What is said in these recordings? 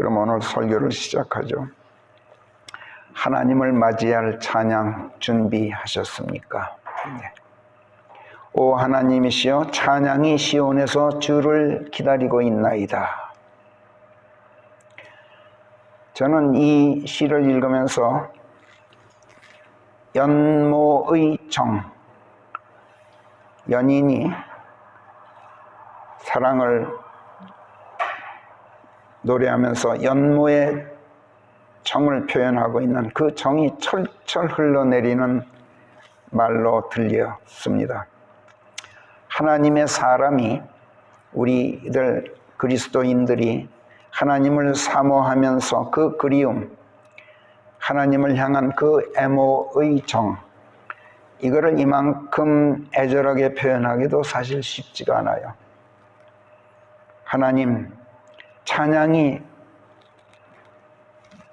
그럼 오늘 설교를 시작하죠. 하나님을 맞이할 찬양 준비하셨습니까? 네. 오 하나님이시여, 찬양이 시온에서 주를 기다리고 있나이다. 저는 이 시를 읽으면서 연모의 정, 연인이 사랑을 노래하면서 연모의 정을 표현하고 있는 그 정이 철철 흘러내리는 말로 들렸습니다. 하나님의 사람이, 우리들 그리스도인들이 하나님을 사모하면서 그 그리움, 하나님을 향한 그 애모의 정, 이거를 이만큼 애절하게 표현하기도 사실 쉽지가 않아요. 하나님, 찬양이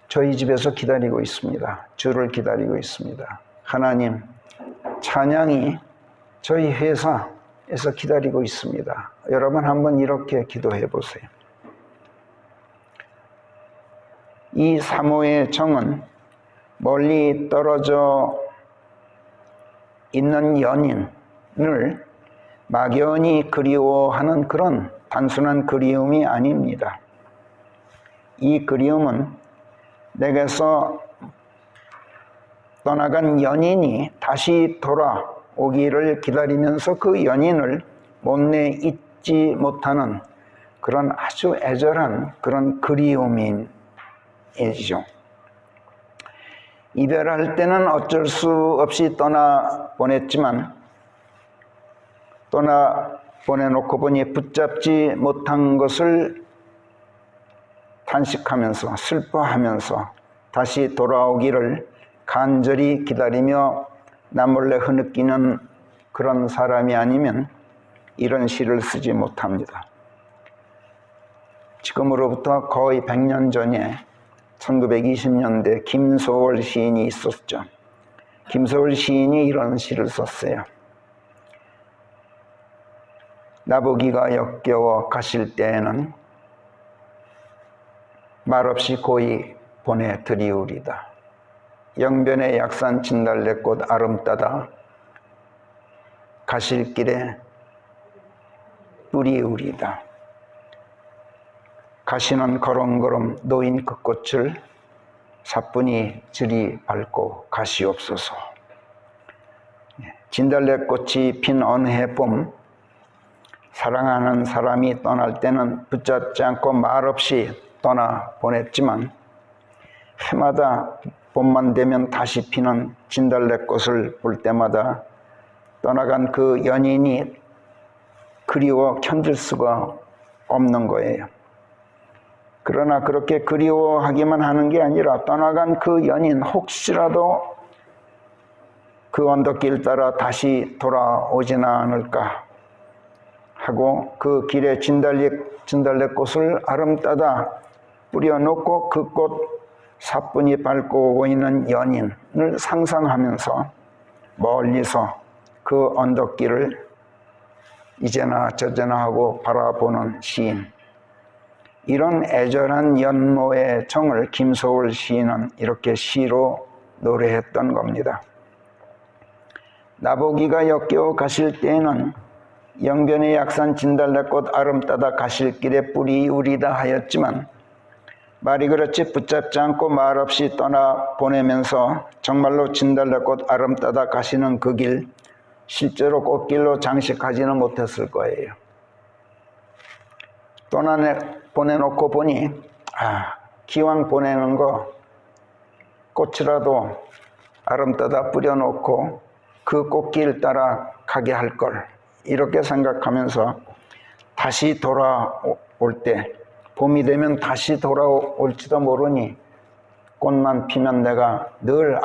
저희 집에서 기다리고 있습니다. 주를 기다리고 있습니다. 하나님, 찬양이 저희 회사에서 기다리고 있습니다. 여러분 한번 이렇게 기도해 보세요. 이 사모의 정은 멀리 떨어져 있는 연인을 막연히 그리워하는 그런 단순한 그리움이 아닙니다. 이 그리움은 내게서 떠나간 연인이 다시 돌아오기를 기다리면서 그 연인을 못내 잊지 못하는 그런 아주 애절한 그런 그리움이죠. 이별할 때는 어쩔 수 없이 떠나보냈지만 떠나보내놓고 보니 붙잡지 못한 것을 탄식하면서 슬퍼하면서 다시 돌아오기를 간절히 기다리며 남몰래 흐느끼는 그런 사람이 아니면 이런 시를 쓰지 못합니다. 지금으로부터 거의 100년 전에 1920년대 김소월 시인이 있었죠. 김소월 시인이 이런 시를 썼어요. 나보기가 역겨워 가실 때에는 말없이 고이 보내드리우리다. 영변의 약산 진달래꽃 아름따다 가실 길에 뿌리우리다. 가시는 걸음걸음 놓인 그 꽃을 사뿐히 들이 밟고 가시옵소서. 진달래꽃이 핀 어느 해 봄, 사랑하는 사람이 떠날 때는 붙잡지 않고 말없이 떠나보냈지만 해마다 봄만 되면 다시 피는 진달래꽃을 볼 때마다 떠나간 그 연인이 그리워 견딜 수가 없는 거예요. 그러나 그렇게 그리워하기만 하는 게 아니라 떠나간 그 연인 혹시라도 그 언덕길 따라 다시 돌아오지나 않을까 하고 그 길에 진달래꽃을 아름따다 뿌려놓고 그 꽃 사뿐히 밟고 오고 있는 연인을 상상하면서 멀리서 그 언덕길을 이제나 저제나 하고 바라보는 시인, 이런 애절한 연모의 정을 김소월 시인은 이렇게 시로 노래했던 겁니다. 나보기가 역겨워 가실 때에는 영변의 약산 진달래꽃 아름따다 가실 길에 뿌리우리다 하였지만 말이 그렇지 붙잡지 않고 말없이 떠나보내면서 정말로 진달래꽃 아름따다 가시는 그 길, 실제로 꽃길로 장식하지는 못했을 거예요. 보내놓고 보니 기왕 보내는 거 꽃이라도 아름따다 뿌려놓고 그 꽃길 따라 가게 할 걸, 이렇게 생각하면서 다시 돌아올 때, 봄이 되면 다시 돌아올지도 모르니 꽃만 피면 내가 늘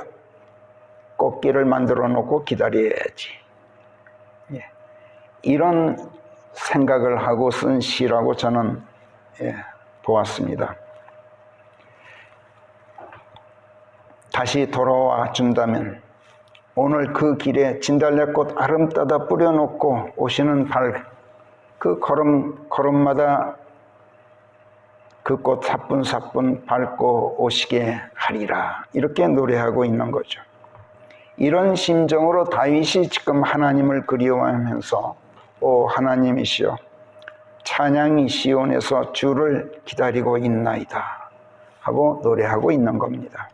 꽃길을 만들어 놓고 기다려야지. 이런 생각을 하고 쓴 시라고 저는 보았습니다. 다시 돌아와 준다면 오늘 그 길에 진달래꽃 아름따다 뿌려놓고 오시는 그 걸음마다 그 꽃 사뿐사뿐 밟고 오시게 하리라. 이렇게 노래하고 있는 거죠. 이런 심정으로 다윗이 지금 하나님을 그리워하면서 오 하나님이시여 찬양이 시온에서 주를 기다리고 있나이다 하고 노래하고 있는 겁니다.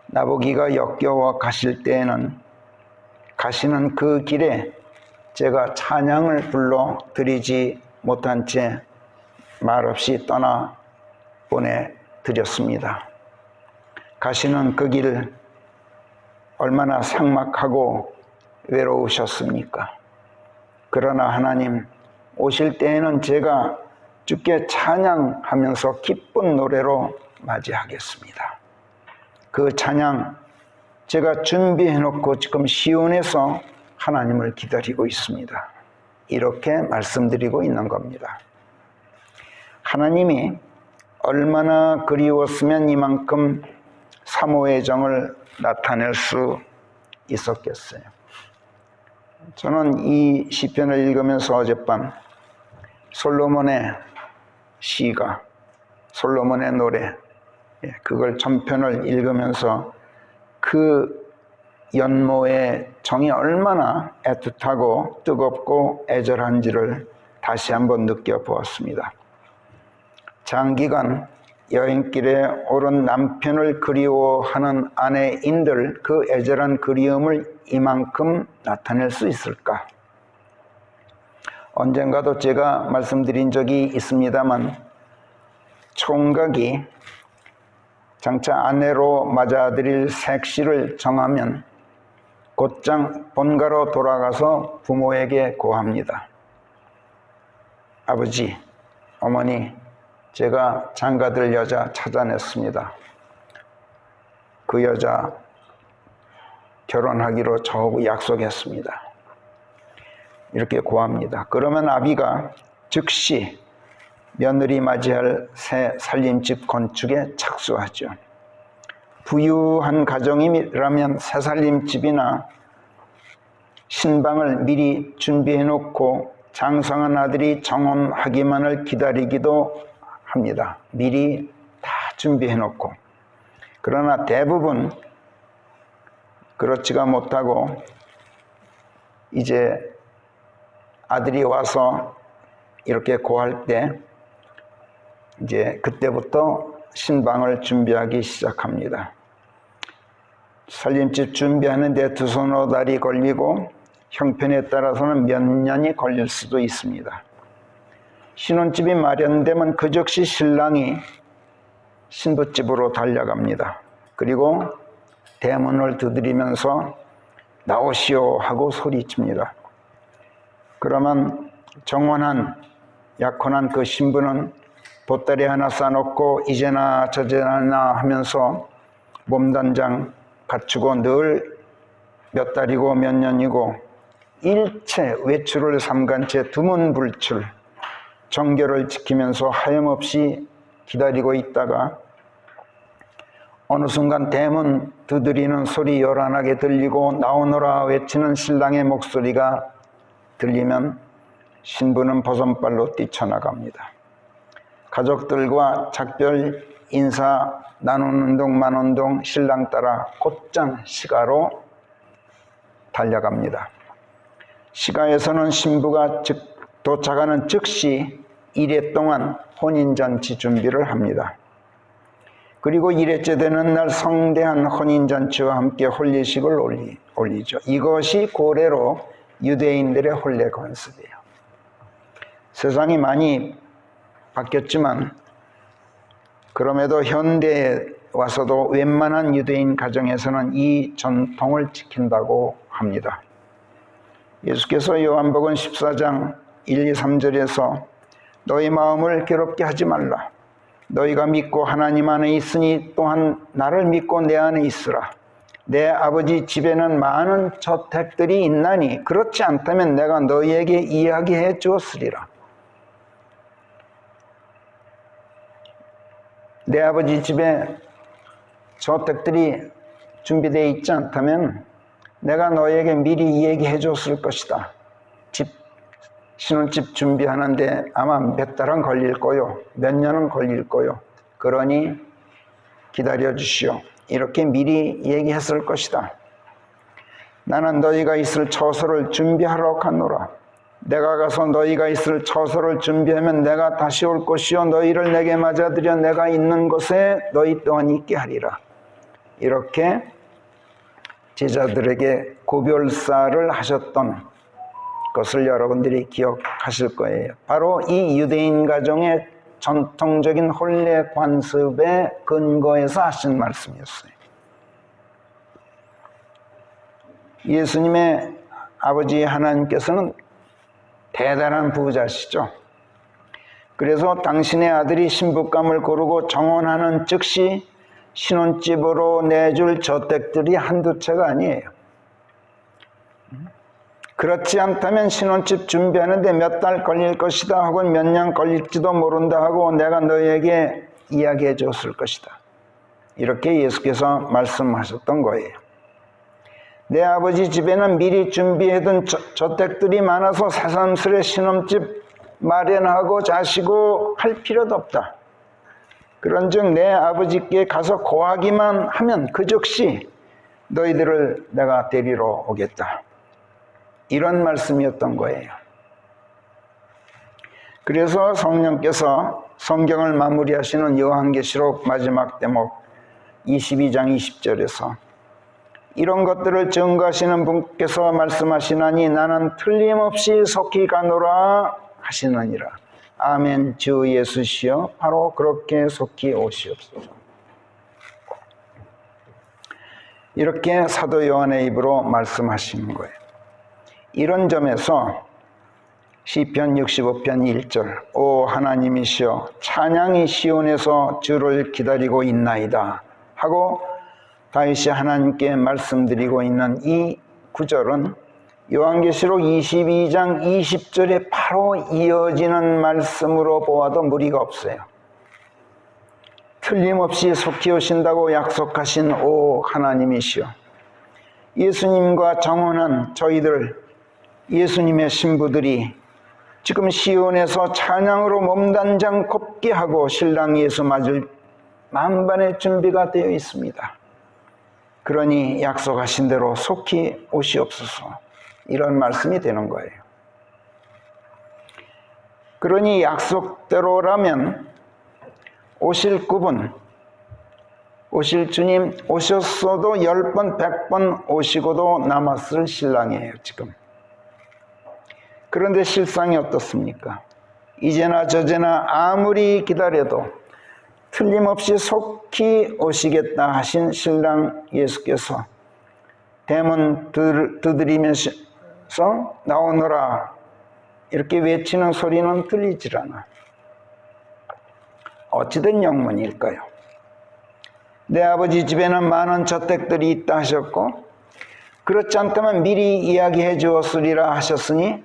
나보기가 역겨워 가실 때에는 가시는 그 길에 제가 찬양을 불러 드리지 못한 채 말없이 떠나 보내드렸습니다. 가시는 그 길 얼마나 삭막하고 외로우셨습니까? 그러나 하나님 오실 때에는 제가 주께 찬양하면서 기쁜 노래로 맞이하겠습니다. 그 찬양 제가 준비해놓고 지금 시온에서 하나님을 기다리고 있습니다. 이렇게 말씀드리고 있는 겁니다. 하나님이 얼마나 그리웠으면 이만큼 사모의 정을 나타낼 수 있었겠어요. 저는 이 시편을 읽으면서 어젯밤 솔로몬의 시가, 솔로몬의 노래, 그걸 전편을 읽으면서 그 연모의 정이 얼마나 애틋하고 뜨겁고 애절한지를 다시 한번 느껴보았습니다. 장기간 여행길에 오른 남편을 그리워하는 아내인들 그 애절한 그리움을 이만큼 나타낼 수 있을까? 언젠가도 제가 말씀드린 적이 있습니다만 총각이 장차 아내로 맞아들일 색시를 정하면 곧장 본가로 돌아가서 부모에게 고합니다. 아버지, 어머니, 제가 장가들 여자 찾아냈습니다. 그 여자 결혼하기로 저하고 약속했습니다. 이렇게 고합니다. 그러면 아비가 즉시 며느리 맞이할 새 살림집 건축에 착수하죠. 부유한 가정이라면 새 살림집이나 신방을 미리 준비해놓고 장성한 아들이 정혼하기만을 기다리기도 합니다. 미리 다 준비해놓고. 그러나 대부분 그렇지가 못하고 이제 아들이 와서 이렇게 고할 때 이제 그때부터 신방을 준비하기 시작합니다. 살림집 준비하는데 두 손으로 달이 걸리고 형편에 따라서는 몇 년이 걸릴 수도 있습니다. 신혼집이 마련되면 그 즉시 신랑이 신부집으로 달려갑니다. 그리고 대문을 두드리면서 나오시오 하고 소리칩니다. 그러면 정원한 약혼한 그 신부는 보따리 하나 싸놓고 이제나 저제나 하면서 몸단장 갖추고 늘 몇 달이고 몇 년이고 일체 외출을 삼간 채 두문불출 정결을 지키면서 하염없이 기다리고 있다가 어느 순간 대문 두드리는 소리 요란하게 들리고 나오너라 외치는 신랑의 목소리가 들리면 신부는 버선발로 뛰쳐나갑니다. 가족들과 작별 인사 나누는 동 마는 동 신랑 따라 곧장 시가로 달려갑니다. 시가에서는 신부가 도착하는 즉시 1회 동안 혼인잔치 준비를 합니다. 그리고 1회째 되는 날 성대한 혼인잔치와 함께 혼례식을 올리죠. 이것이 고래로 유대인들의 혼례 관습이에요. 세상이 많이 바뀌었지만 그럼에도 현대에 와서도 웬만한 유대인 가정에서는 이 전통을 지킨다고 합니다. 예수께서 요한복음 14장 1, 2, 3절에서 너희 마음을 괴롭게 하지 말라. 너희가 믿고 하나님 안에 있으니 또한 나를 믿고 내 안에 있으라. 내 아버지 집에는 많은 저택들이 있나니 그렇지 않다면 내가 너희에게 이야기해 주었으리라. 내 아버지 집에 저택들이 준비되어 있지 않다면 내가 너희에게 미리 얘기해 줬을 것이다. 집 신혼집 준비하는데 아마 몇 달은 걸릴 거요. 몇 년은 걸릴 거요. 그러니 기다려 주시오. 이렇게 미리 얘기했을 것이다. 나는 너희가 있을 처소를 준비하러 가노라. 내가 가서 너희가 있을 처소를 준비하면 내가 다시 올 것이요 너희를 내게 맞아들여 내가 있는 곳에 너희 또한 있게 하리라. 이렇게 제자들에게 고별사를 하셨던 것을 여러분들이 기억하실 거예요. 바로 이 유대인 가정의 전통적인 혼례 관습의 근거에서 하신 말씀이었어요. 예수님의 아버지 하나님께서는 대단한 부자시죠. 그래서 당신의 아들이 신부감을 고르고 정혼하는 즉시 신혼집으로 내줄 저택들이 한두 채가 아니에요. 그렇지 않다면 신혼집 준비하는데 몇 달 걸릴 것이다 혹은 몇 년 걸릴지도 모른다 하고 내가 너희에게 이야기해 줬을 것이다. 이렇게 예수께서 말씀하셨던 거예요. 내 아버지 집에는 미리 준비해둔 저택들이 많아서 새삼스레 신혼집 마련하고 자시고 할 필요도 없다. 그런즉 내 아버지께 가서 고하기만 하면 그 즉시 너희들을 내가 데리러 오겠다. 이런 말씀이었던 거예요. 그래서 성령께서 성경을 마무리하시는 요한계시록 마지막 대목 22장 20절에서 이런 것들을 증거하시는 분께서 말씀하시나니 나는 틀림없이 속히 가노라 하시느니라. 아멘. 주 예수시여 바로 그렇게 속히 오시옵소서. 이렇게 사도 요한의 입으로 말씀하시는 거예요. 이런 점에서 시편 65편 1절 오 하나님이시여 찬양이 시온에서 주를 기다리고 있나이다 하고 다윗이 하나님께 말씀드리고 있는 이 구절은 요한계시록 22장 20절에 바로 이어지는 말씀으로 보아도 무리가 없어요. 틀림없이 속히 오신다고 약속하신 오 하나님이시여 예수님과 정혼한 저희들 예수님의 신부들이 지금 시온에서 찬양으로 몸단장 곱게 하고 신랑 예수 맞을 만반의 준비가 되어 있습니다. 그러니 약속하신 대로 속히 오시옵소서. 이런 말씀이 되는 거예요. 그러니 약속대로라면 오실 그분, 오실 주님 오셨어도 10번, 100번 오시고도 남았을 신랑이에요, 지금. 그런데 실상이 어떻습니까? 이제나 저제나 아무리 기다려도 틀림없이 속히 오시겠다 하신 신랑 예수께서 대문 두드리면서 나오너라 이렇게 외치는 소리는 들리질 않아. 어찌된 영문일까요? 내 아버지 집에는 많은 저택들이 있다 하셨고 그렇지 않다면 미리 이야기해 주었으리라 하셨으니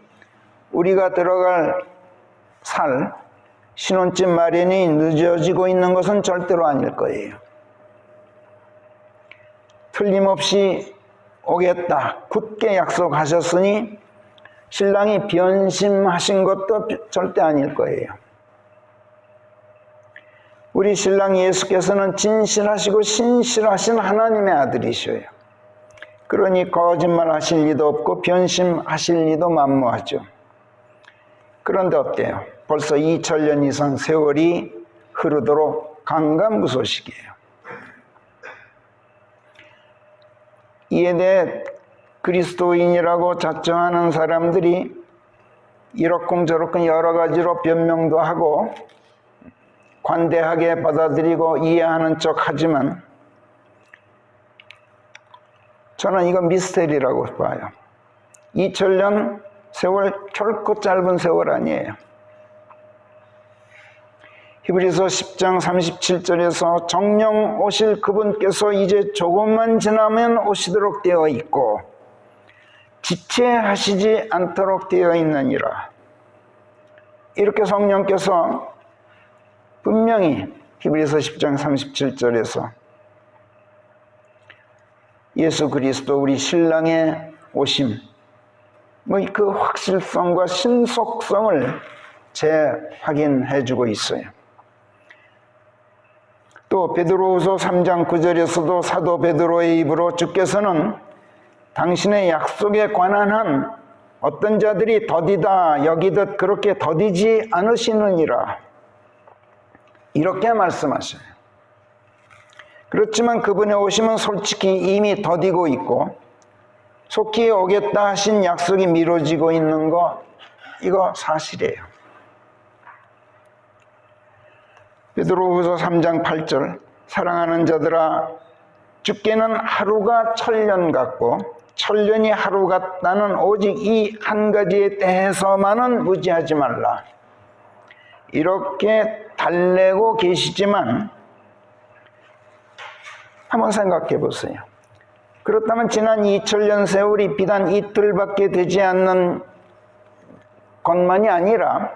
우리가 들어갈 살 신혼집 마련이 늦어지고 있는 것은 절대로 아닐 거예요. 틀림없이 오겠다 굳게 약속하셨으니 신랑이 변심하신 것도 절대 아닐 거예요. 우리 신랑 예수께서는 진실하시고 신실하신 하나님의 아들이셔요. 그러니 거짓말 하실 리도 없고 변심하실 리도 만무하죠. 그런데 어때요? 벌써 2000년 이상 세월이 흐르도록 강간무소식이에요. 이에 대해 그리스도인이라고 자청하는 사람들이 이러쿵저러쿵 여러 가지로 변명도 하고 관대하게 받아들이고 이해하는 척 하지만 저는 이거 미스테리라고 봐요. 2000년 세월 결코 짧은 세월 아니에요. 히브리서 10장 37절에서 정령 오실 그분께서 이제 조금만 지나면 오시도록 되어 있고 지체하시지 않도록 되어 있느니라. 이렇게 성령께서 분명히 히브리서 10장 37절에서 예수 그리스도 우리 신랑의 오심 그 확실성과 신속성을 재확인해주고 있어요. 또 베드로후서 3장 9절에서도 사도 베드로의 입으로 주께서는 당신의 약속에 관한 한 어떤 자들이 더디다 여기듯 그렇게 더디지 않으시느니라 이렇게 말씀하셔요. 그렇지만 그분의 오심은 솔직히 이미 더디고 있고 속히 오겠다 하신 약속이 미뤄지고 있는 거 이거 사실이에요. 베드로후서 3장 8절 사랑하는 자들아 주께는 하루가 천년 같고 천년이 하루 같다는 오직 이 한 가지에 대해서만은 무지하지 말라. 이렇게 달래고 계시지만 한번 생각해 보세요. 그렇다면 지난 2000년 세월이 비단 이틀밖에 되지 않는 것만이 아니라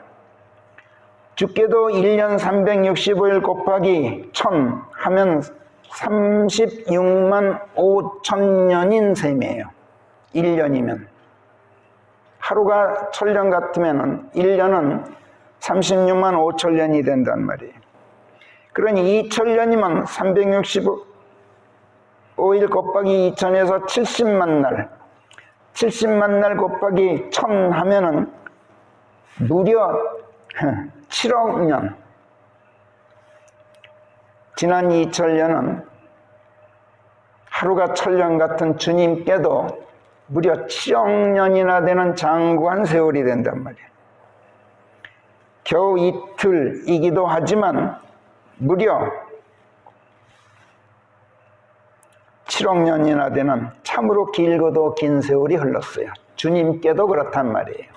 주께도 1년 365일 곱하기 1000 하면 36만 5천년인 셈이에요. 1년이면. 하루가 1000년 같으면 1년은 36만 5천년이 된단 말이에요. 그러니 2000년이면 365일 곱하기 2000에서 70만 날. 70만 날 곱하기 1000 하면은 무려 7억 년. 지난 2000년은 하루가 1000년 같은 주님께도 무려 7억 년이나 되는 장구한 세월이 된단 말이에요. 겨우 이틀이기도 하지만 무려 7억 년이나 되는 참으로 길고도 긴 세월이 흘렀어요. 주님께도 그렇단 말이에요.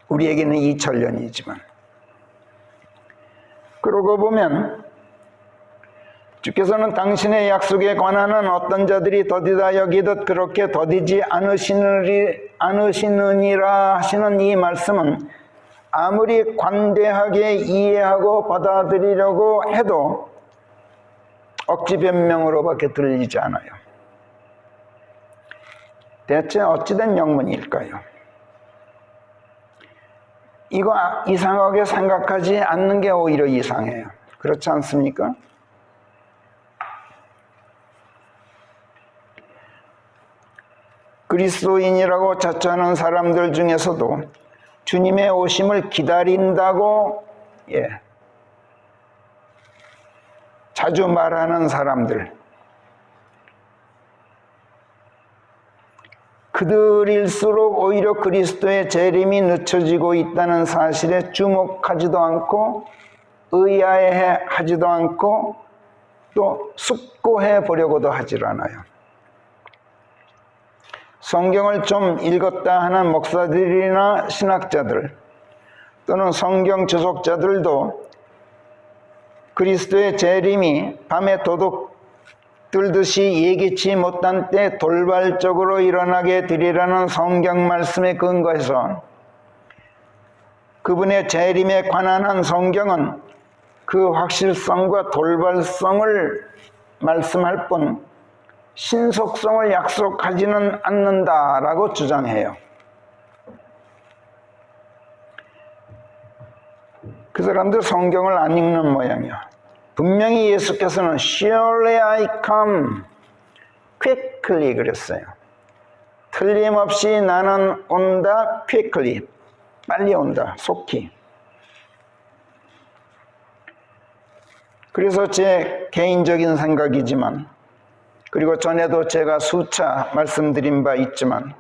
우리에게는 2000년이지만. 그러고 보면 주께서는 당신의 약속에 관한 어떤 자들이 더디다 여기듯 그렇게 더디지 않으시느니라 하시는 이 말씀은 아무리 관대하게 이해하고 받아들이려고 해도 억지 변명으로밖에 들리지 않아요. 대체 어찌된 영문일까요? 이거 이상하게 생각하지 않는 게 오히려 이상해요. 그렇지 않습니까? 그리스도인이라고 자처하는 사람들 중에서도 주님의 오심을 기다린다고 자주 말하는 사람들, 그들일수록 오히려 그리스도의 재림이 늦춰지고 있다는 사실에 주목하지도 않고 의아해하지도 않고 또 숙고해 보려고도 하질 않아요. 성경을 좀 읽었다 하는 목사들이나 신학자들 또는 성경 주석자들도 그리스도의 재림이 밤에 도둑 들듯이 예기치 못한 때 돌발적으로 일어나게 되리라는 성경 말씀에 근거해서 그분의 재림에 관한 한 성경은 그 확실성과 돌발성을 말씀할 뿐 신속성을 약속하지는 않는다라고 주장해요. 그 사람들 성경을 안 읽는 모양이야. 분명히 예수께서는 Surely I come quickly 그랬어요. 틀림없이 나는 온다 quickly. 빨리 온다, 속히. 그래서 제 개인적인 생각이지만 그리고 전에도 제가 수차 말씀드린 바 있지만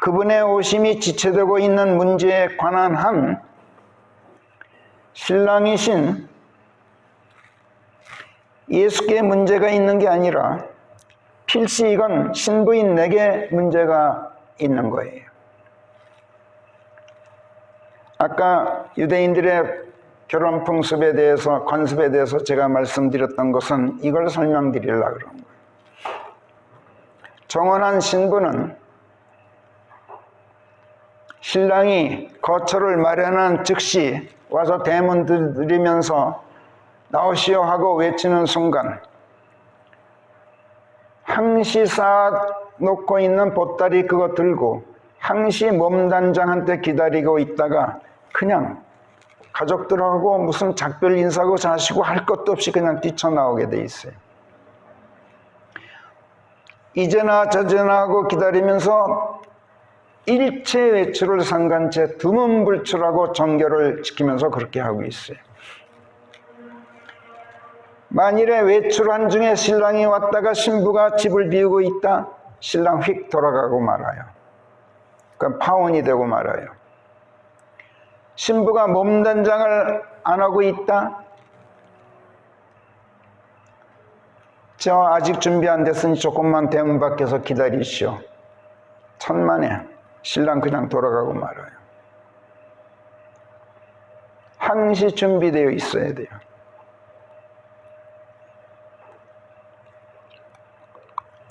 그분의 오심이 지체되고 있는 문제에 관한 한 신랑이신 예수께 문제가 있는 게 아니라 필시 이건 신부인 내게 문제가 있는 거예요. 아까 유대인들의 결혼 풍습에 대해서, 관습에 대해서 제가 말씀드렸던 것은 이걸 설명드리려고 그런 거예요. 정혼한 신부는 신랑이 거처를 마련한 즉시 와서 대문 두드리면서 나오시오 하고 외치는 순간 항시사 놓고 있는 보따리 그거 들고 항시 몸단장한테 기다리고 있다가 그냥 가족들하고 무슨 작별 인사고 자시고 할 것도 없이 그냥 뛰쳐나오게 돼 있어요. 이제나 저제나 하고 기다리면서 일체 외출을 삼간 채 두문불출하고 정결을 지키면서 그렇게 하고 있어요. 만일에 외출한 중에 신랑이 왔다가 신부가 집을 비우고 있다, 신랑 휙 돌아가고 말아요. 그럼 파혼이 되고 말아요. 신부가 몸단장을 안 하고 있다, 저 아직 준비 안 됐으니 조금만 대문 밖에서 기다리시오. 천만에 신랑 그냥 돌아가고 말아요. 항시 준비되어 있어야 돼요.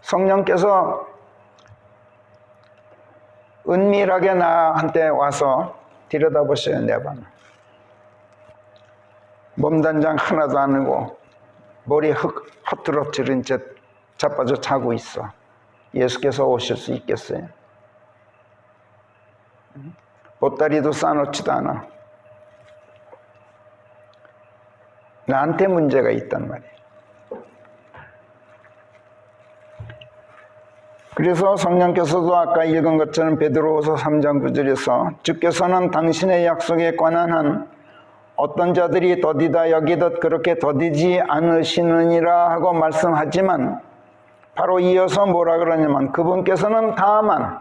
성령께서 은밀하게 나한테 와서 들여다보셔요. 내 방. 몸단장 하나도 안 하고 머리 허트러뜨린 채 자빠져 자고 있어. 예수께서 오실 수 있겠어요? 보따리도 싸놓지도 않아. 나한테 문제가 있단 말이에요. 그래서 성령께서도 아까 읽은 것처럼 베드로후서 3장 9절에서 주께서는 당신의 약속에 관한 한 어떤 자들이 더디다 여기듯 그렇게 더디지 않으시느니라 하고 말씀하지만 바로 이어서 뭐라 그러냐면 그분께서는 다만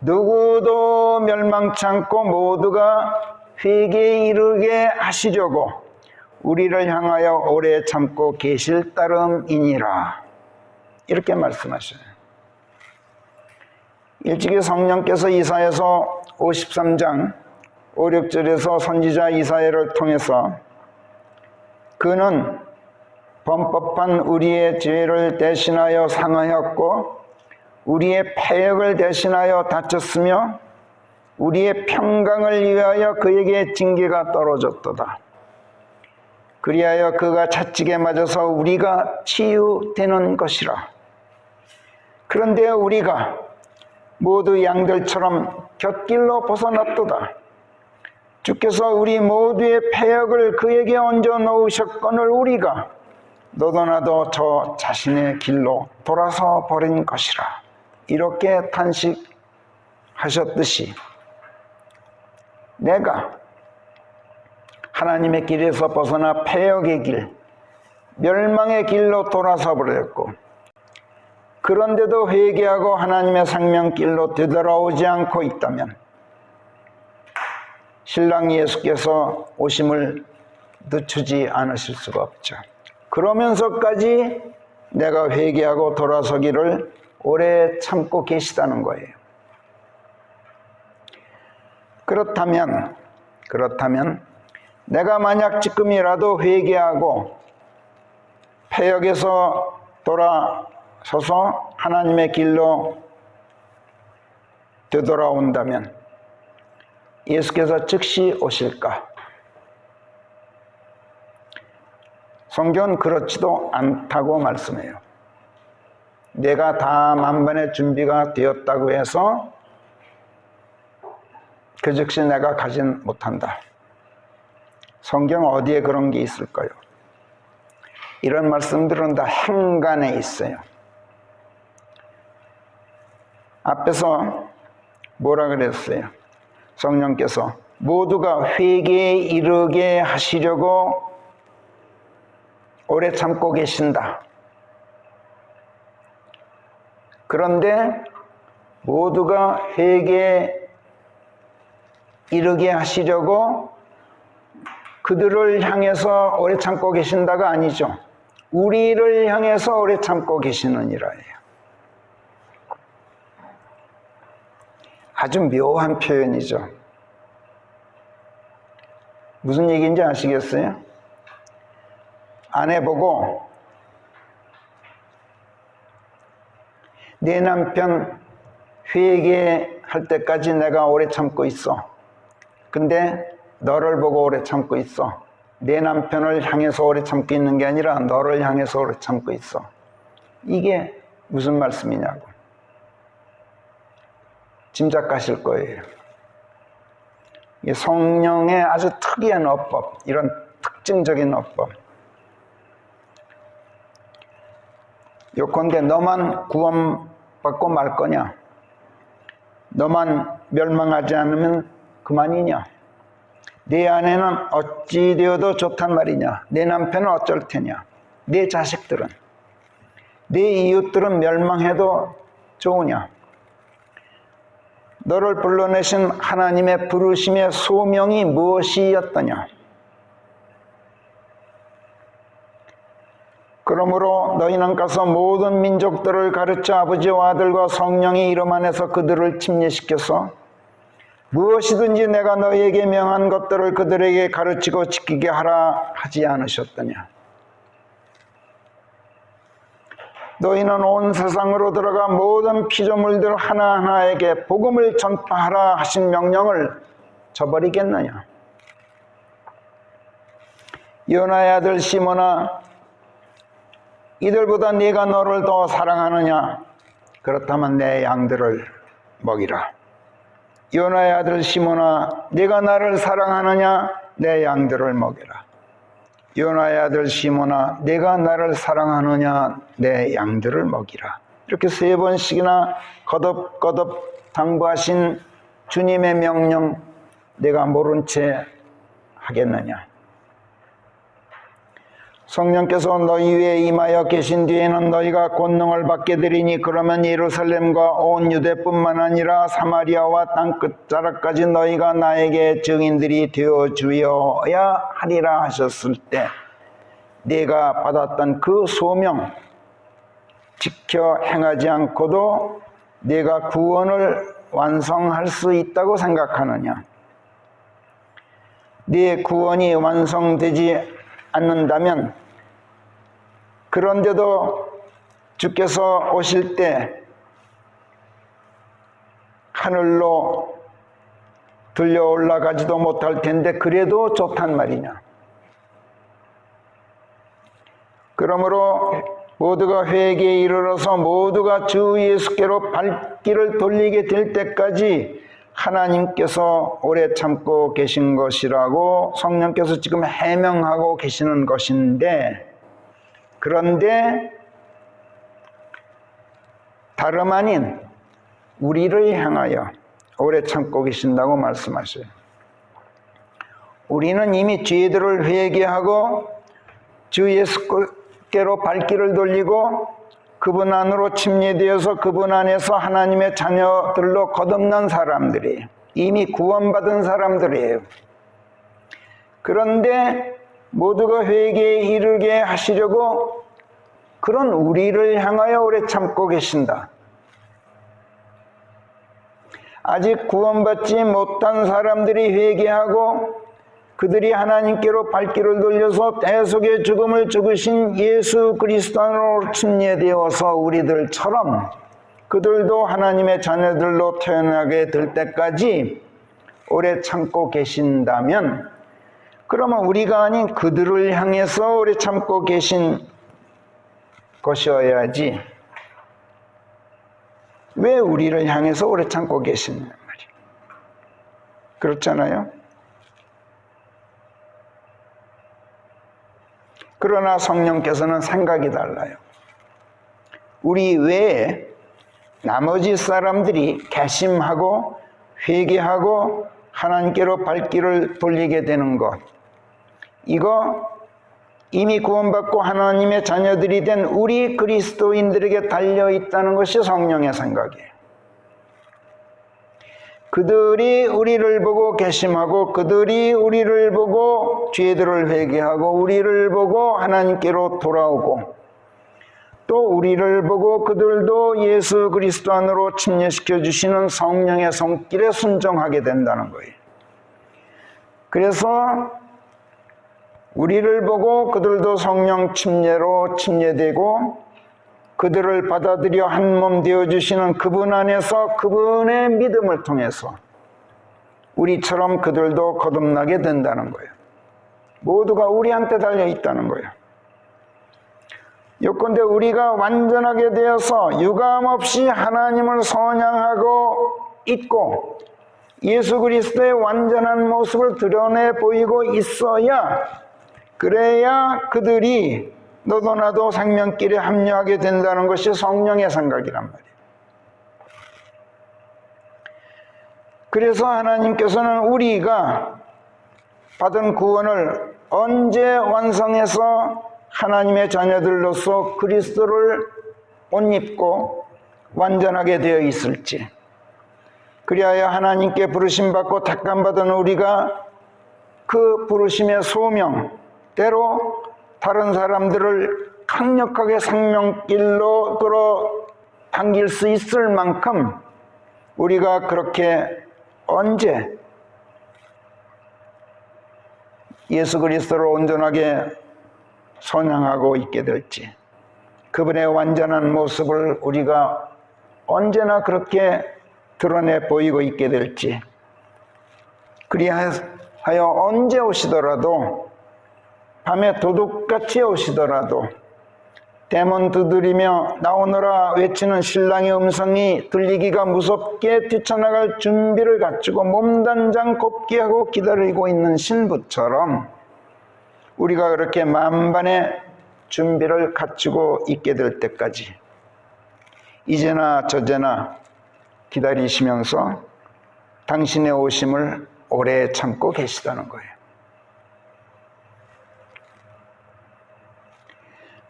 누구도 멸망치 않고 모두가 회개에 이르게 하시려고 우리를 향하여 오래 참고 계실 따름이니라. 이렇게 말씀하셔요. 일찍이 성령께서 이사야서 53장 5, 6절에서 선지자 이사야를 통해서 그는 범법한 우리의 죄를 대신하여 상하였고 우리의 패역을 대신하여 다쳤으며 우리의 평강을 위하여 그에게 징계가 떨어졌도다. 그리하여 그가 채찍에 맞아서 우리가 치유되는 것이라. 그런데 우리가 모두 양들처럼 곁길로 벗어났도다. 주께서 우리 모두의 패역을 그에게 얹어 놓으셨거늘 우리가 너도 나도 저 자신의 길로 돌아서 버린 것이라. 이렇게 탄식하셨듯이 내가 하나님의 길에서 벗어나 패역의 길, 멸망의 길로 돌아서 버렸고 그런데도 회개하고 하나님의 생명길로 되돌아오지 않고 있다면 신랑 예수께서 오심을 늦추지 않으실 수가 없죠. 그러면서까지 내가 회개하고 돌아서기를 오래 참고 계시다는 거예요. 그렇다면 내가 만약 지금이라도 회개하고 패역에서 돌아서서 하나님의 길로 되돌아온다면 예수께서 즉시 오실까? 성경은 그렇지도 않다고 말씀해요. 내가 다 만반의 준비가 되었다고 해서 그 즉시 내가 가진 못한다. 성경 어디에 그런 게 있을까요? 이런 말씀들은 다 행간에 있어요. 앞에서 뭐라 그랬어요? 성령께서 모두가 회개에 이르게 하시려고 오래 참고 계신다. 그런데 모두가 회개에 이르게 하시려고 그들을 향해서 오래 참고 계신다가 아니죠. 우리를 향해서 오래 참고 계시느니라예요. 아주 묘한 표현이죠. 무슨 얘기인지 아시겠어요? 아내 보고 내 남편 회개할 때까지 내가 오래 참고 있어. 근데 너를 보고 오래 참고 있어. 내 남편을 향해서 오래 참고 있는 게 아니라 너를 향해서 오래 참고 있어. 이게 무슨 말씀이냐고. 짐작하실 거예요. 이 성령의 아주 특이한 어법, 이런 특징적인 어법. 요컨대 너만 구원받고 말 거냐? 너만 멸망하지 않으면 그만이냐? 내 아내는 어찌 되어도 좋단 말이냐? 내 남편은 어쩔 테냐? 내 자식들은? 내 이웃들은 멸망해도 좋으냐? 너를 불러내신 하나님의 부르심의 소명이 무엇이었더냐? 그러므로 너희는 가서 모든 민족들을 가르쳐 아버지와 아들과 성령의 이름 안에서 그들을 침례시켜서 무엇이든지 내가 너희에게 명한 것들을 그들에게 가르치고 지키게 하라 하지 않으셨더냐? 너희는 온 세상으로 들어가 모든 피조물들 하나하나에게 복음을 전파하라 하신 명령을 저버리겠느냐? 요나의 아들 시몬아, 이들보다 네가 너를 더 사랑하느냐? 그렇다면 내 양들을 먹이라. 요나의 아들 시몬아, 네가 나를 사랑하느냐? 내 양들을 먹이라. 요나의 아들 시몬아, 네가 나를 사랑하느냐? 내 양들을 먹이라. 이렇게 3번씩이나 거듭거듭 당부하신 주님의 명령, 내가 모른 채 하겠느냐? 성령께서 너희 위에 임하여 계신 뒤에는 너희가 권능을 받게 되리니 그러면 예루살렘과 온 유대뿐만 아니라 사마리아와 땅 끝자락까지 너희가 나에게 증인들이 되어주어야 하리라 하셨을 때 네가 받았던 그 소명 지켜 행하지 않고도 네가 구원을 완성할 수 있다고 생각하느냐? 네 구원이 완성되지 않는다면, 그런데도 주께서 오실 때 하늘로 들려 올라가지도 못할 텐데 그래도 좋단 말이냐? 그러므로 모두가 회개에 이르러서 모두가 주 예수께로 발길을 돌리게 될 때까지 하나님께서 오래 참고 계신 것이라고 성령께서 지금 해명하고 계시는 것인데, 그런데 다름 아닌 우리를 향하여 오래 참고 계신다고 말씀하셔요. 우리는 이미 죄들을 회개하고 주 예수께로 발길을 돌리고 그분 안으로 침례되어서 그분 안에서 하나님의 자녀들로 거듭난 사람들이에요. 이미 구원받은 사람들이에요. 그런데 모두가 회개에 이르게 하시려고 그런 우리를 향하여 오래 참고 계신다. 아직 구원받지 못한 사람들이 회개하고 그들이 하나님께로 발길을 돌려서 대속의 죽음을 죽으신 예수 그리스도로 침례되어서 우리들처럼 그들도 하나님의 자녀들로 태어나게 될 때까지 오래 참고 계신다면, 그러면 우리가 아닌 그들을 향해서 오래 참고 계신 것이어야지 왜 우리를 향해서 오래 참고 계시냐 말이에요. 그렇잖아요. 그러나 성령께서는 생각이 달라요. 우리 외에 나머지 사람들이 개심하고 회개하고 하나님께로 발길을 돌리게 되는 것, 이거 이미 구원받고 하나님의 자녀들이 된 우리 그리스도인들에게 달려있다는 것이 성령의 생각이에요. 그들이 우리를 보고 개심하고 그들이 우리를 보고 죄들을 회개하고 우리를 보고 하나님께로 돌아오고 또 우리를 보고 그들도 예수 그리스도 안으로 침례시켜 주시는 성령의 손길에 순종하게 된다는 거예요. 그래서 우리를 보고 그들도 성령 침례로 침례되고 그들을 받아들여 한 몸 되어주시는 그분 안에서 그분의 믿음을 통해서 우리처럼 그들도 거듭나게 된다는 거예요. 모두가 우리한테 달려있다는 거예요. 요컨대 우리가 완전하게 되어서 유감없이 하나님을 선양하고 있고 예수 그리스도의 완전한 모습을 드러내 보이고 있어야, 그래야 그들이 너도 나도 생명길에 합류하게 된다는 것이 성령의 생각이란 말이에요. 그래서 하나님께서는 우리가 받은 구원을 언제 완성해서 하나님의 자녀들로서 그리스도를 옷 입고 완전하게 되어 있을지, 그리하여 하나님께 부르심받고 택함받은 우리가 그 부르심의 소명대로 다른 사람들을 강력하게 생명길로 끌어당길 수 있을 만큼 우리가 그렇게 언제 예수 그리스도를 온전하게 선양하고 있게 될지, 그분의 완전한 모습을 우리가 언제나 그렇게 드러내 보이고 있게 될지, 그리하여 언제 오시더라도, 밤에 도둑같이 오시더라도 대문 두드리며 나오너라 외치는 신랑의 음성이 들리기가 무섭게 뛰쳐나갈 준비를 갖추고 몸단장 곱게 하고 기다리고 있는 신부처럼 우리가 그렇게 만반의 준비를 갖추고 있게 될 때까지 이제나 저제나 기다리시면서 당신의 오심을 오래 참고 계시다는 거예요.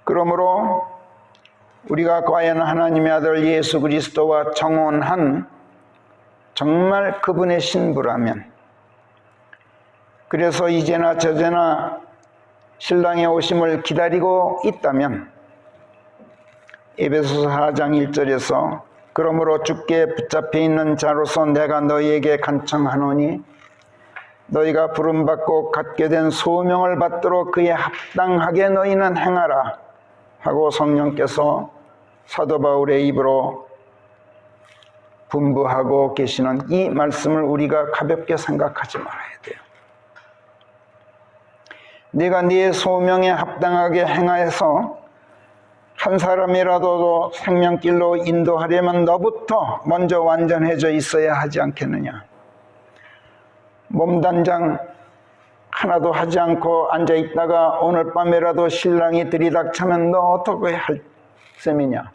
그러므로 우리가 과연 하나님의 아들 예수 그리스도와 정혼한 정말 그분의 신부라면, 그래서 이제나 저제나 신랑의 오심을 기다리고 있다면, 에베소서 4장 1절에서 그러므로 주께 붙잡혀 있는 자로서 내가 너희에게 간청하노니 너희가 부름받고 갖게 된 소명을 받도록 그에 합당하게 너희는 행하라 하고 성령께서 사도 바울의 입으로 분부하고 계시는 이 말씀을 우리가 가볍게 생각하지 말아야 돼요. 네가 네 소명에 합당하게 행하여서 한 사람이라도 생명길로 인도하려면 너부터 먼저 완전해져 있어야 하지 않겠느냐. 몸단장 하나도 하지 않고 앉아있다가 오늘 밤에라도 신랑이 들이닥치면 너 어떻게 할 셈이냐.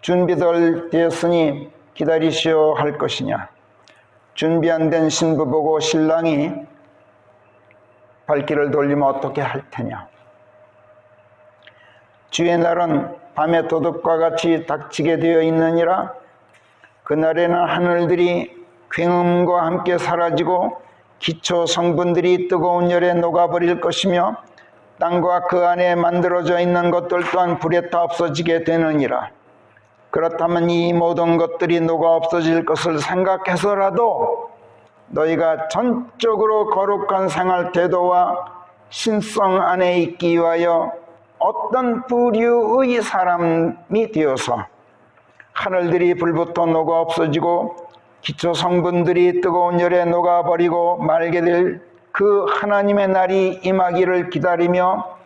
준비들 되었으니 기다리시오 할 것이냐. 준비 안 된 신부 보고 신랑이 발길을 돌리면 어떻게 할 테냐. 주의 날은 밤의 도둑과 같이 닥치게 되어 있느니라. 그날에는 하늘들이 굉음과 함께 사라지고 기초 성분들이 뜨거운 열에 녹아버릴 것이며 땅과 그 안에 만들어져 있는 것들 또한 불에 타 없어지게 되느니라. 그렇다면 이 모든 것들이 녹아 없어질 것을 생각해서라도 너희가 전적으로 거룩한 생활 태도와 신성 안에 있기 위하여 어떤 부류의 사람이 되어서 하늘들이 불부터 녹아 없어지고 기초 성분들이 뜨거운 열에 녹아버리고 말게 될 그 하나님의 날이 임하기를 기다리며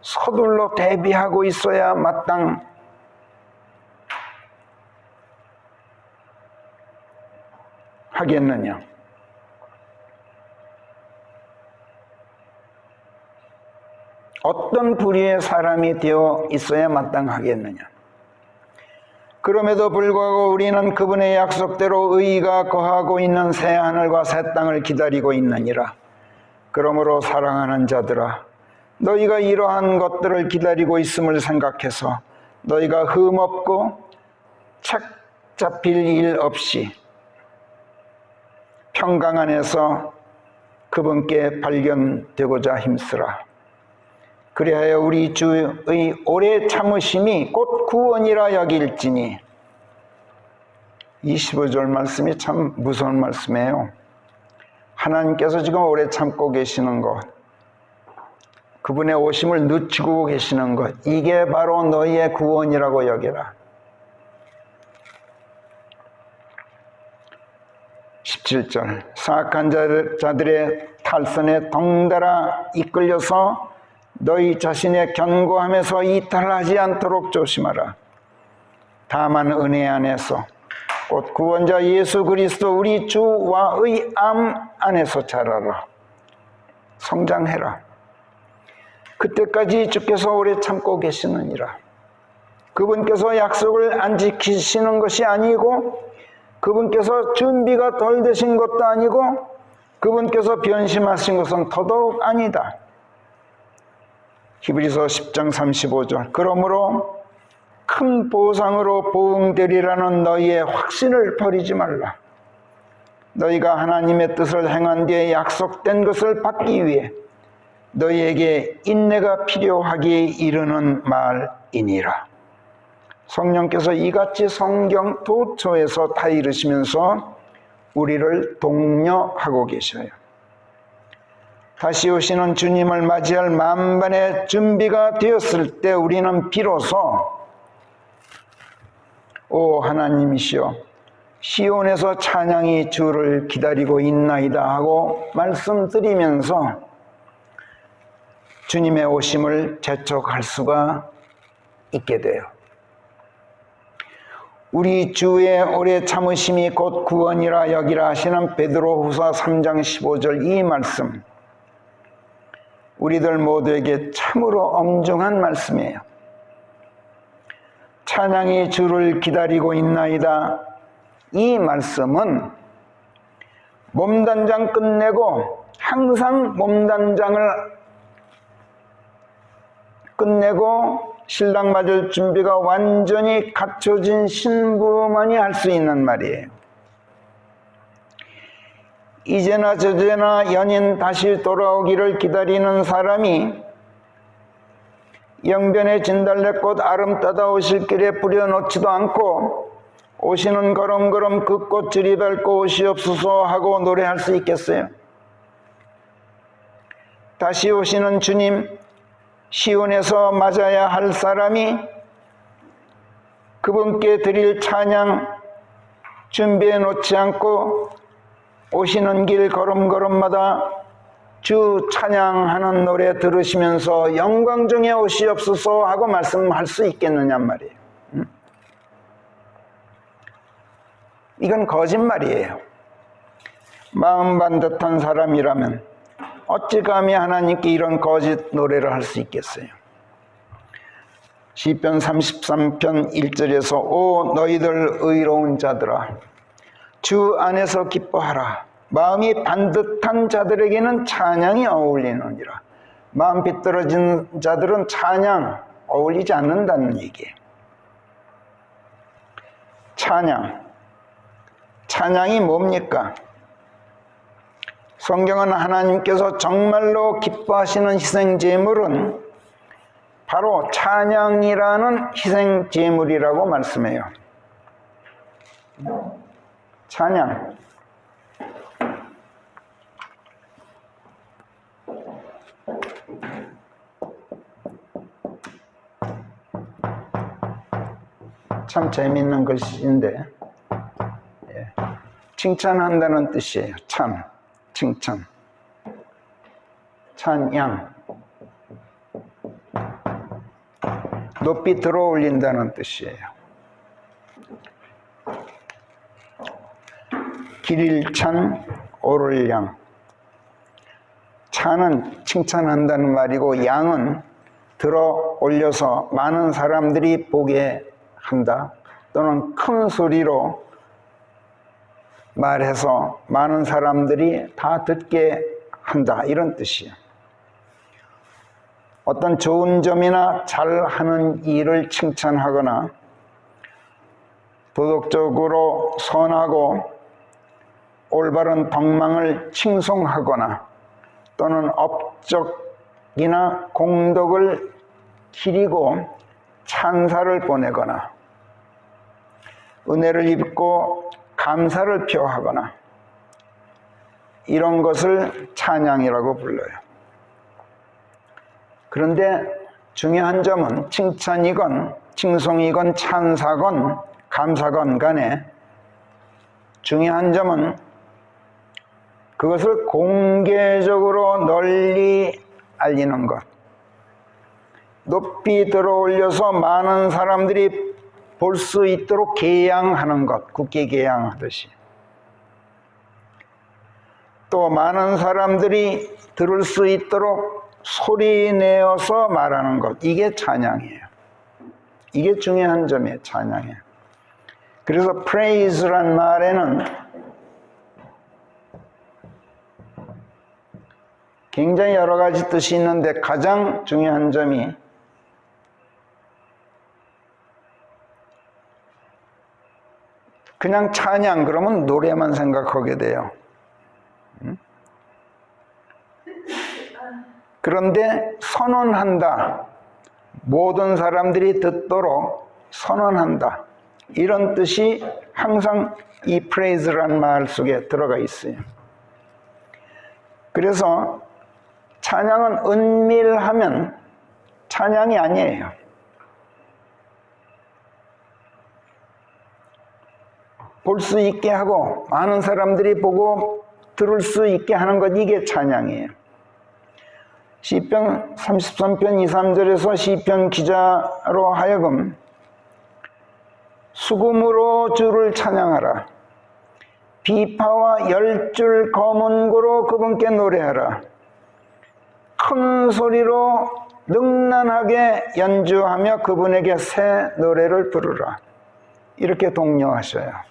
서둘러 대비하고 있어야 마땅하겠느냐. 어떤 부류의 사람이 되어 있어야 마땅하겠느냐. 그럼에도 불구하고 우리는 그분의 약속대로 의가 거하고 있는 새 하늘과 새 땅을 기다리고 있느니라. 그러므로 사랑하는 자들아, 너희가 이러한 것들을 기다리고 있음을 생각해서 너희가 흠없고 책 잡힐 일 없이 평강 안에서 그분께 발견되고자 힘쓰라. 그리하여 우리 주의 오래 참으심이 곧 구원이라 여길지니. 25절 말씀이 참 무서운 말씀이에요. 하나님께서 지금 오래 참고 계시는 것, 그분의 오심을 늦추고 계시는 것, 이게 바로 너희의 구원이라고 여겨라. 17절 사악한 자들의 탈선에 덩달아 이끌려서 너희 자신의 견고함에서 이탈하지 않도록 조심하라. 다만 은혜 안에서 곧 구원자 예수 그리스도 우리 주와의 암 안에서 자라라. 성장해라. 그때까지 주께서 오래 참고 계시느니라. 그분께서 약속을 안 지키시는 것이 아니고, 그분께서 준비가 덜 되신 것도 아니고, 그분께서 변심하신 것은 더더욱 아니다. 히브리서 10장 35절. 그러므로 큰 보상으로 보응되리라는 너희의 확신을 버리지 말라. 너희가 하나님의 뜻을 행한 뒤에 약속된 것을 받기 위해 너희에게 인내가 필요하기에 이르는 말이니라. 성령께서 이같이 성경 도처에서 다 이르시면서 우리를 독려하고 계셔요. 다시 오시는 주님을 맞이할 만반의 준비가 되었을 때 우리는 비로소 오 하나님이시여, 시온에서 찬양이 주를 기다리고 있나이다 하고 말씀드리면서 주님의 오심을 재촉할 수가 있게 돼요. 우리 주의 오래 참으심이 곧 구원이라 여기라 하시는 베드로후서 3장 15절 이 말씀, 우리들 모두에게 참으로 엄중한 말씀이에요. 찬양이 주를 기다리고 있나이다. 이 말씀은 몸단장 끝내고, 항상 몸단장을 끝내고 신랑 맞을 준비가 완전히 갖춰진 신부만이 할 수 있는 말이에요. 이제나 저제나 연인 다시 돌아오기를 기다리는 사람이 영변의 진달래꽃 아름 따다 오실 길에 뿌려놓지도 않고 오시는 걸음걸음 그 꽃들이 밟고 오시옵소서 하고 노래할 수 있겠어요? 다시 오시는 주님, 시온에서 맞아야 할 사람이 그분께 드릴 찬양 준비해 놓지 않고 오시는 길 걸음걸음마다 주 찬양하는 노래 들으시면서 영광 중에 오시옵소서 하고 말씀할 수 있겠느냐 말이에요. 이건 거짓말이에요. 마음 반듯한 사람이라면 어찌 감히 하나님께 이런 거짓 노래를 할 수 있겠어요? 시편 33편 1절에서 오 너희들 의로운 자들아, 주 안에서 기뻐하라. 마음이 반듯한 자들에게는 찬양이 어울리느니라. 마음 비뚤어진 자들은 찬양 어울리지 않는다는 얘기예요. 찬양이 뭡니까? 성경은 하나님께서 정말로 기뻐하시는 희생제물은 바로 찬양이라는 희생제물이라고 말씀해요. 찬양. 참 재미있는 것인데, 칭찬한다는 뜻이에요. 칭찬. 찬양. 높이 들어 올린다는 뜻이에요. 길일 찬, 오를 양. 찬은 칭찬한다는 말이고, 양은 들어 올려서 많은 사람들이 보게 한다. 또는 큰 소리로 말해서 많은 사람들이 다 듣게 한다. 이런 뜻이에요. 어떤 좋은 점이나 잘하는 일을 칭찬하거나 도덕적으로 선하고 올바른 덕망을 칭송하거나 또는 업적이나 공덕을 기리고 찬사를 보내거나 은혜를 입고 감사를 표하거나 이런 것을 찬양이라고 불러요. 그런데 중요한 점은 칭찬이건 칭송이건 찬사건 감사건 간에 중요한 점은 그것을 공개적으로 널리 알리는 것, 높이 들어 올려서 많은 사람들이 볼 수 있도록 개양하는 것, 국기 개양하듯이. 또 많은 사람들이 들을 수 있도록 소리 내어서 말하는 것, 이게 찬양이에요. 이게 중요한 점이에요. 찬양이에요. 그래서 praise란 말에는 굉장히 여러 가지 뜻이 있는데 가장 중요한 점이 그냥 찬양 그러면 노래만 생각하게 돼요. 그런데 선언한다. 모든 사람들이 듣도록 선언한다. 이런 뜻이 항상 이 praise란 말 속에 들어가 있어요. 그래서 찬양은 은밀하면 찬양이 아니에요. 볼 수 있게 하고 많은 사람들이 보고 들을 수 있게 하는 것, 이게 찬양이에요. 시편 33편 2, 3절에서 시편 기자로 하여금 수금으로 주를 찬양하라. 비파와 10줄 검은고로 그분께 노래하라. 큰 소리로 능란하게 연주하며 그분에게 새 노래를 부르라. 이렇게 독려하셔요.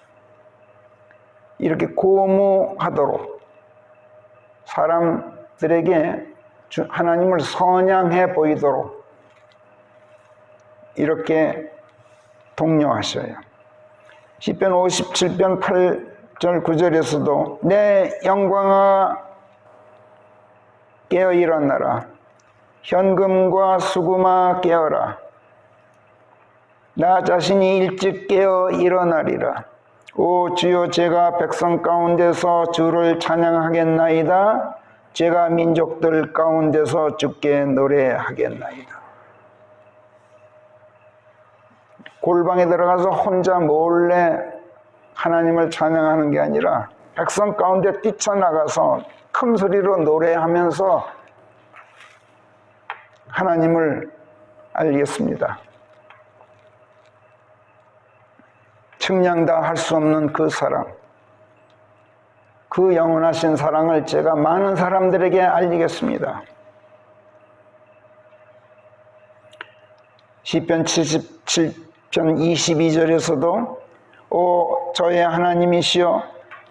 이렇게 고무하도록 사람들에게 하나님을 선양해 보이도록 이렇게 독려하셔요. 시편 57편 8절 9절에서도 내 영광아 깨어 일어나라. 현금과 수금아 깨어라. 나 자신이 일찍 깨어 일어나리라. 오 주여, 제가 백성 가운데서 주를 찬양하겠나이다. 제가 민족들 가운데서 주께 노래하겠나이다. 골방에 들어가서 혼자 몰래 하나님을 찬양하는 게 아니라 백성 가운데 뛰쳐나가서 큰 소리로 노래하면서 하나님을 알리겠습니다. 측량 다 할 수 없는 그 사랑, 그 영원하신 사랑을 제가 많은 사람들에게 알리겠습니다. 시편 77편 22절에서도 오 저의 하나님이시여,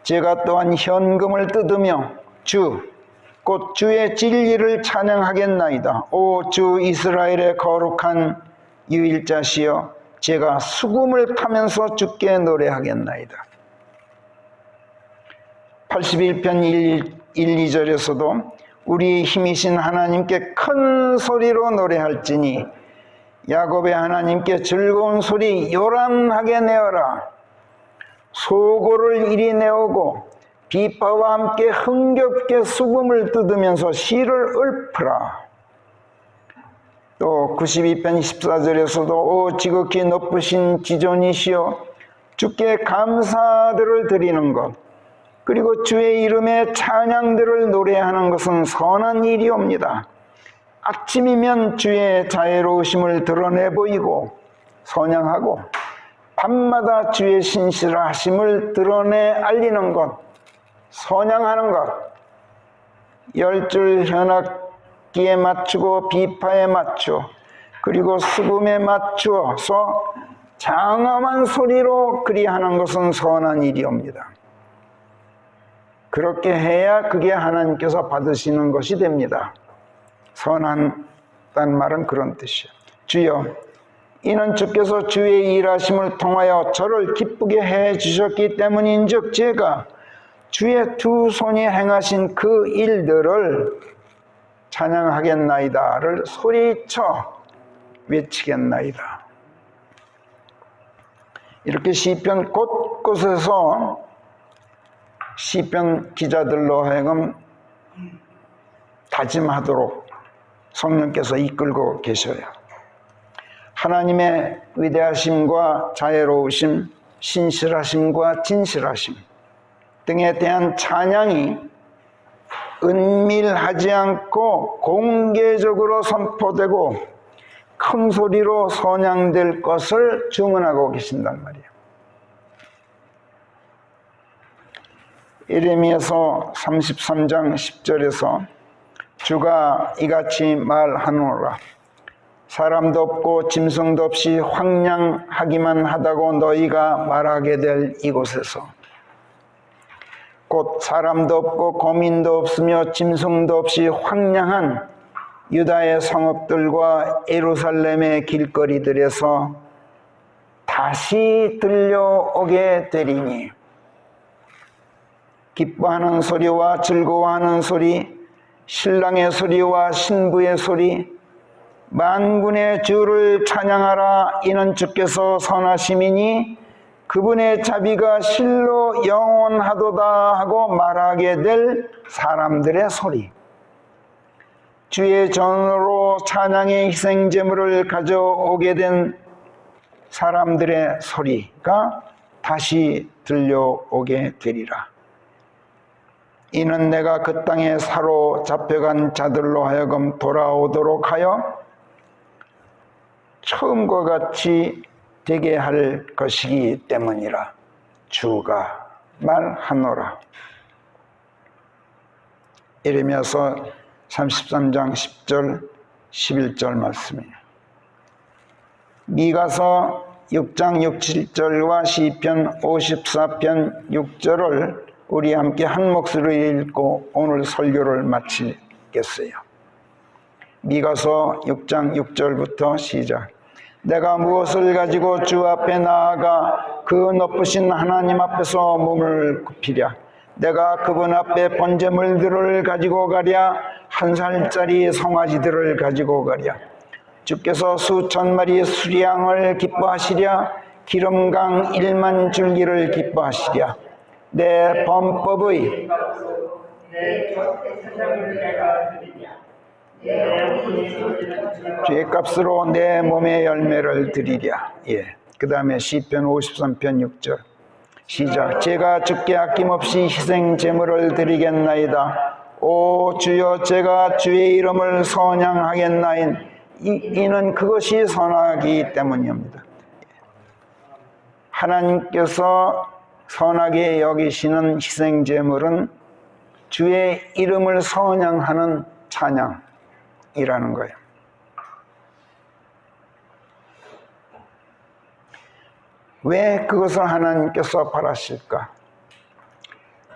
제가 또한 현금을 뜯으며 곧 주의 진리를 찬양하겠나이다. 오 주 이스라엘의 거룩한 유일자시여, 제가 수금을 타면서 주께 노래하겠나이다. 81편 1, 2절에서도 우리 힘이신 하나님께 큰 소리로 노래할지니 야곱의 하나님께 즐거운 소리 요란하게 내어라. 소고를 이리 내오고 비파와 함께 흥겹게 수금을 뜯으면서 시를 읊으라. 또 92편 14절에서도 오 지극히 높으신 지존이시여, 주께 감사들을 드리는 것, 그리고 주의 이름에 찬양들을 노래하는 것은 선한 일이옵니다. 아침이면 주의 자애로우심을 드러내 보이고 선양하고, 밤마다 주의 신실하심을 드러내 알리는 것, 선양하는 것, 10줄 현악기에 맞추고 비파에 맞추어 그리고 수금에 맞추어서 장엄한 소리로 그리하는 것은 선한 일이옵니다. 그렇게 해야 그게 하나님께서 받으시는 것이 됩니다. 선하다는 말은 그런 뜻이에요. 주여, 이는 주께서 주의 일하심을 통하여 저를 기쁘게 해 주셨기 때문인즉 제가 주의 두 손이 행하신 그 일들을 찬양하겠나이다를 소리쳐 외치겠나이다. 이렇게 시편 곳곳에서 시편 기자들로 하여금 다짐하도록 성령께서 이끌고 계셔요. 하나님의 위대하심과 자애로우심, 신실하심과 진실하심 등에 대한 찬양이 은밀하지 않고 공개적으로 선포되고 큰 소리로 선양될 것을 주문하고 계신단 말이에요. 예레미야서 33장 10절에서 주가 이같이 말하노라. 사람도 없고 짐승도 없이 황량하기만 하다고 너희가 말하게 될 이곳에서, 곧 사람도 없고 거민도 없으며 짐승도 없이 황량한 유다의 성읍들과 예루살렘의 길거리들에서 다시 들려오게 되리니, 기뻐하는 소리와 즐거워하는 소리, 신랑의 소리와 신부의 소리, 만군의 주를 찬양하라. 이는 주께서 선하심이니 그분의 자비가 실로 영원하도다 하고 말하게 될 사람들의 소리, 주의 전으로 찬양의 희생제물을 가져오게 된 사람들의 소리가 다시 들려오게 되리라. 이는 내가 그 땅에 사로잡혀간 자들로 하여금 돌아오도록 하여 처음과 같이 되게 할 것이기 때문이라. 주가 말하노라. 예레미야서 33장 10절 11절 말씀이에요. 미가서 6장 6, 7절과 시편 54편 6절을 우리 함께 한 목소리로 읽고 오늘 설교를 마치겠어요. 미가서 6장 6절부터 시작. 내가 무엇을 가지고 주 앞에 나아가 그 높으신 하나님 앞에서 몸을 굽히랴. 내가 그분 앞에 번제물들을 가지고 가랴. 한 살짜리 송아지들을 가지고 가랴. 주께서 수천 마리 수량을 기뻐하시랴. 기름강 1만 줄기를 기뻐하시랴. 내 범법의 죄값으로 내 몸의 열매를 드리랴. 예. 그 다음에 시편 53편 6절 시작. 제가 주께 아낌없이 희생 제물을 드리겠나이다. 오 주여, 제가 주의 이름을 선양하겠나인. 이는 그것이 선하기 때문입니다. 하나님께서 선하게 여기시는 희생 제물은 주의 이름을 선양하는 찬양이라는 거예요. 왜 그것을 하나님께서 바라실까?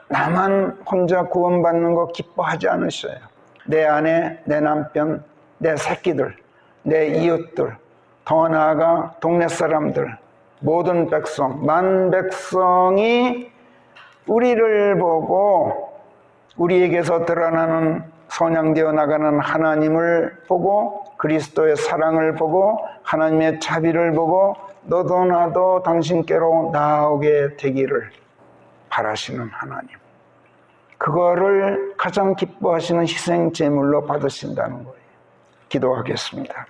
나만 혼자 구원받는 거 기뻐하지 않으셔요. 내 아내, 내 남편, 내 새끼들, 내 이웃들, 더 나아가 동네 사람들, 모든 백성, 만 백성이 우리를 보고 우리에게서 드러나는 선양되어 나가는 하나님을 보고 그리스도의 사랑을 보고 하나님의 자비를 보고 너도 나도 당신께로 나오게 되기를 바라시는 하나님, 그거를 가장 기뻐하시는 희생 제물로 받으신다는 거예요. 기도하겠습니다.